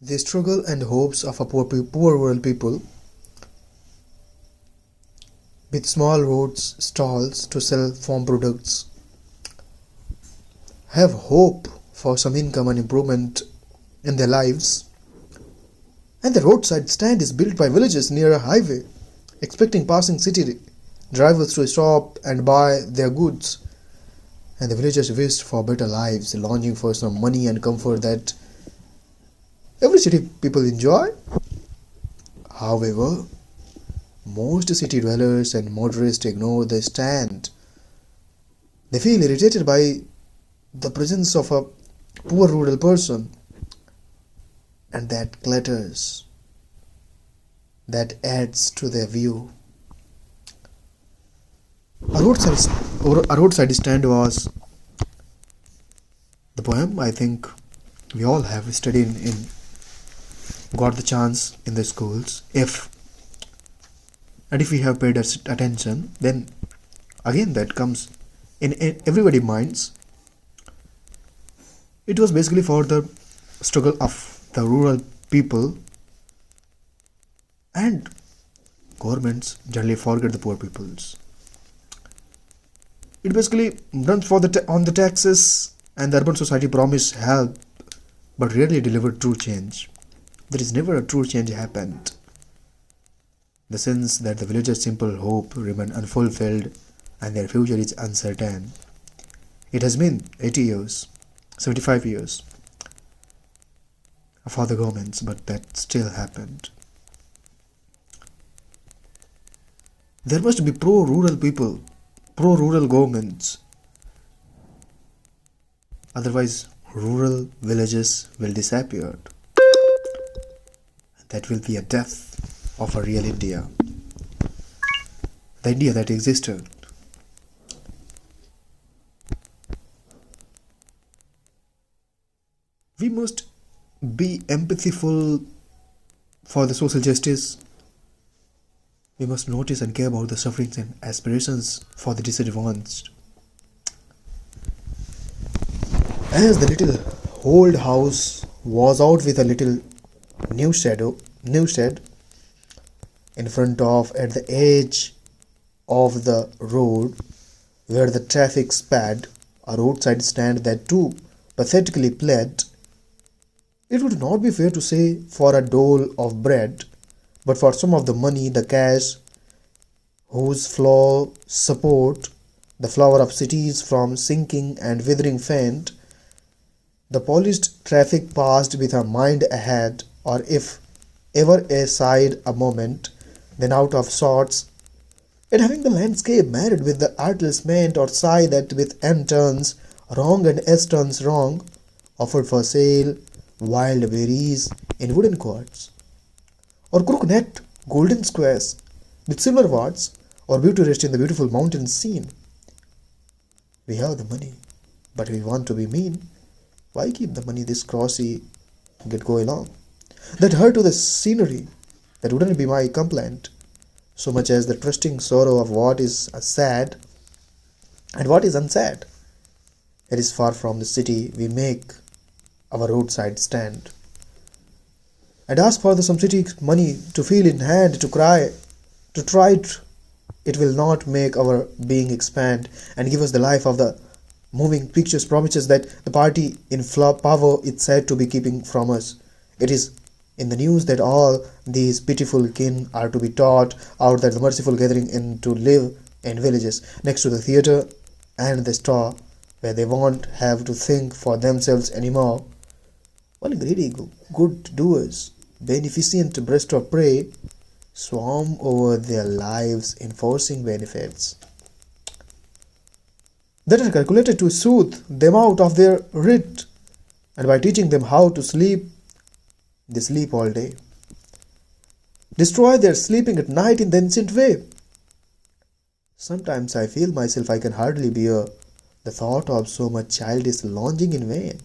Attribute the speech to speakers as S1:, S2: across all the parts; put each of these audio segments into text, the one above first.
S1: The struggle and hopes of a poor rural people with small roads stalls to sell farm products have hope for some income and improvement in their lives, and the roadside stand is built by villagers near a highway, expecting passing city drivers to stop and buy their goods. And the villagers wished for better lives, longing for some money and comfort that every city people enjoy. However, most city dwellers and motorists ignore the stand. They feel irritated by the presence of a poor rural person, and that clutters, that adds to their view. A roadside stand was the poem I think we all have studied in got the chance in the schools. If we have paid attention, then again that comes in everybody's minds. It was basically for the struggle of the rural people, and governments generally forget the poor peoples. It basically runs for on the taxes, and the urban society promise help but rarely deliver true change. There is never a true change happened. The sense that the villagers' simple hope remain unfulfilled and their future is uncertain. It has been 80 years, 75 years for the governments, but that still happened. There must be pro-rural people, pro-rural governments. Otherwise, rural villages will disappear. That will be a death of a real India. The India that existed. We must be empathiful for the social justice. We must notice and care about the sufferings and aspirations for the disadvantaged. As the little old house was out with a little new shed in front of at the edge of the road where the traffic sped, a roadside stand that too pathetically pled, it would not be fair to say for a dole of bread, but for some of the money, the cash, whose flow support the flower of cities from sinking and withering faint, the polished traffic passed with her mind ahead, or if ever aside a moment, then out of sorts, and having the landscape married with the artless meant or sigh that with N turns wrong and S turns wrong, offered for sale wild berries in wooden quarts, or crook-necked golden squares with silver warts, or beauty rest in the beautiful mountain scene. We have the money, but we want to be mean. Why keep the money this crossy get go along? That hurt to the scenery, that wouldn't be my complaint, so much as the trusting sorrow of what is sad and what is unsad. It is far from the city we make our roadside stand, and ask for some city money to feel in hand, to cry, to try it. It will not make our being expand and give us the life of the moving pictures promises that the party in power is said to be keeping from us. It is in the news that all these pitiful kin are to be taught out that the merciful gathering in to live in villages next to the theatre and the store, where they won't have to think for themselves anymore. While greedy good doers, beneficent breast of prey, swarm over their lives enforcing benefits that are calculated to soothe them out of their writ, and by teaching them how to sleep, they sleep all day. Destroy their sleeping at night in the ancient way. Sometimes I feel myself I can hardly bear the thought of so much childish longing in vain.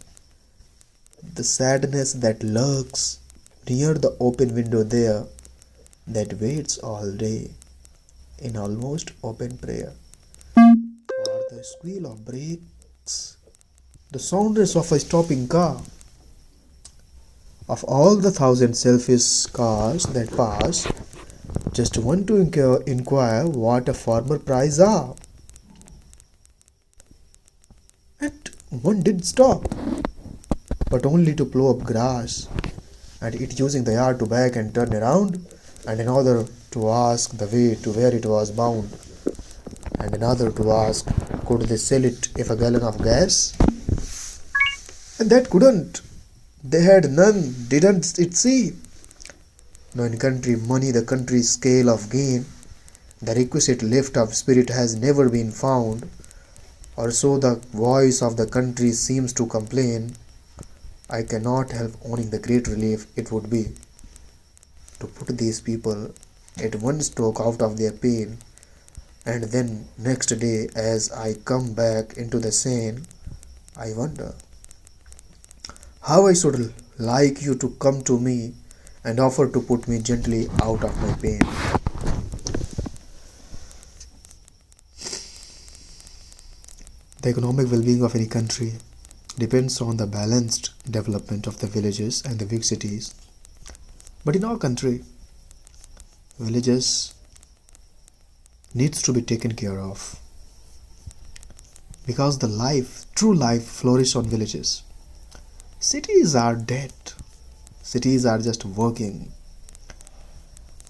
S1: The sadness that lurks near the open window there, that waits all day in almost open prayer. Or the squeal of brakes, the soundness of a stopping car, Of all the thousand selfish cars that pass, just one to inquire what a farmer price are. And one did stop, but only to plow up grass, and it using the yard to back and turn around, and another to ask the way to where it was bound, and another to ask could they sell it if a gallon of gas, and that couldn't. They had none, didn't it see? Now in country money, the country's scale of gain, the requisite lift of spirit has never been found, or so the voice of the country seems to complain. I cannot help owning the great relief it would be to put these people at one stroke out of their pain, and then next day as I come back into the scene, I wonder how I should like you to come to me and offer to put me gently out of my pain. The economic well-being of any country depends on the balanced development of the villages and the big cities. But in our country, villages needs to be taken care of because the life, true life, flourish on villages. Cities are dead. Cities are just working.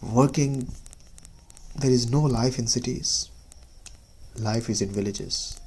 S1: Working. There is no life in cities. Life is in villages.